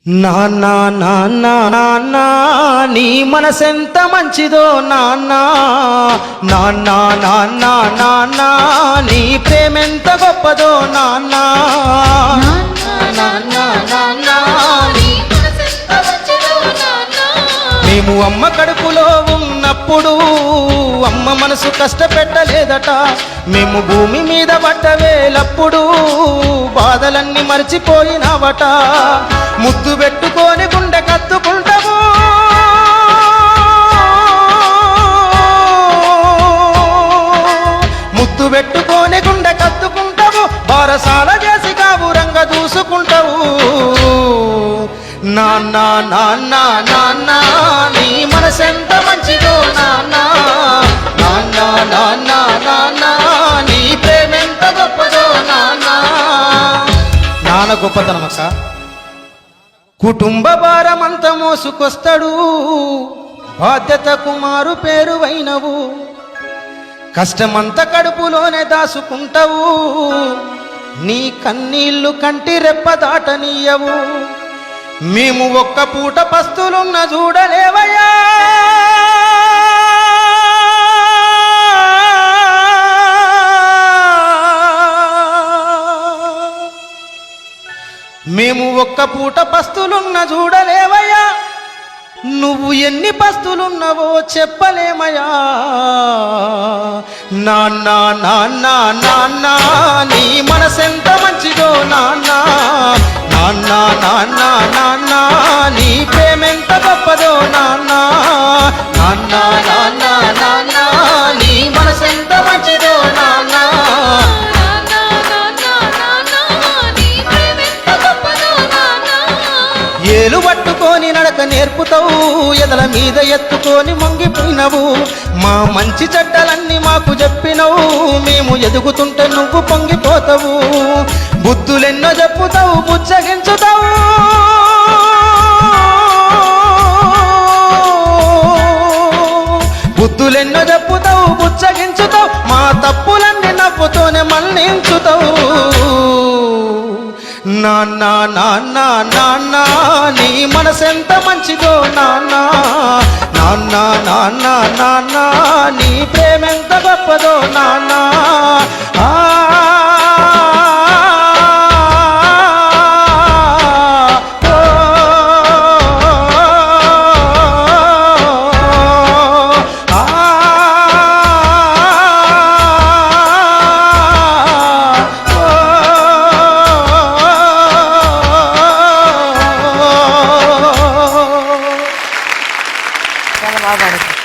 నాన్నా నాన్నా నాన్నా నీ మనసెంత మంచిదో నాన్నా నాన్నా నాన్నా నాన్నా నీ ప్రేమెంత గొప్పదో నాన్నా నాన్నా నాన్నా నీ మనసెంత మంచిదో నాన్నా మేము అమ్మ కడుపులో ఉన్నప్పుడు అమ్మ మనసు కష్టపెట్టలేదట మేము భూమి మీద పడ్డవేలప్పుడు బాధలన్నీ మర్చిపోయినావట ముద్దు పెట్టుకొని గుండె కత్తుకుంటావు ముద్దు పెట్టుకొని గుండె కత్తుకుంటావు బారసాల చేసి కావురంగా దూసుకుంటావు నాన్నా నాన్నా నాన్నా నీ మనసెంత మంచిదో నాన్నా నాన్నా నాన్నా నాన్నా నీ ప్రేమెంత గొప్పదో నాన్నా నాన్న గొప్పతనం అక్క కుటుంబ భారమంతా మోసుకొస్తాడు బాధ్యతకు మారు పేరువైనవు కష్టమంతా కడుపులోనే దాసుకుంటావు నీ కన్నీళ్లు కంటి రెప్ప దాటనీయవు మేము ఒక్క పూట పస్తులున్న చూడలేవయ్యా మేము ఒక్క పూట పస్తులున్న చూడలేవయ్యా నువ్వు ఎన్ని పస్తులున్నావో చెప్పలేమయ్యా నాన్నా నాన్నా నాన్నా నీ మనసెంత మంచిదో నాన్నా నాన్నా నాన్నా నాన్నా నీ ప్రేమెంత గొప్పదో నాన్నా నాన్నా నాన్నా నాన్నా నీ మనసెంత మంచిదో నాన్నా ఏలు పట్టుకొని నడక నేర్పుతావు ఎదల మీద ఎత్తుకొని మొంగిపోయినవు మా మంచి చెడ్డలన్నీ మాకు చెప్పినవు మేము ఎదుగుతుంటే నువ్వు పొంగిపోతావు బుద్ధులెన్నో చెప్పుతావు బుచ్చగించుతావు బుద్ధులెన్నో చెప్పుతావు బుచ్చగించుతావు మా తప్పులన్నీ నవ్వుతోనే మన్నించుతావు నాన్నా నాన్నా నాన్నా నీ మనసెంత మంచిదో నాన్నా నాన్నా నాన్నా నాన్నా నీ ప్రేమెంత గొప్పదో నాన్నా చాలా బాగా పాడారు.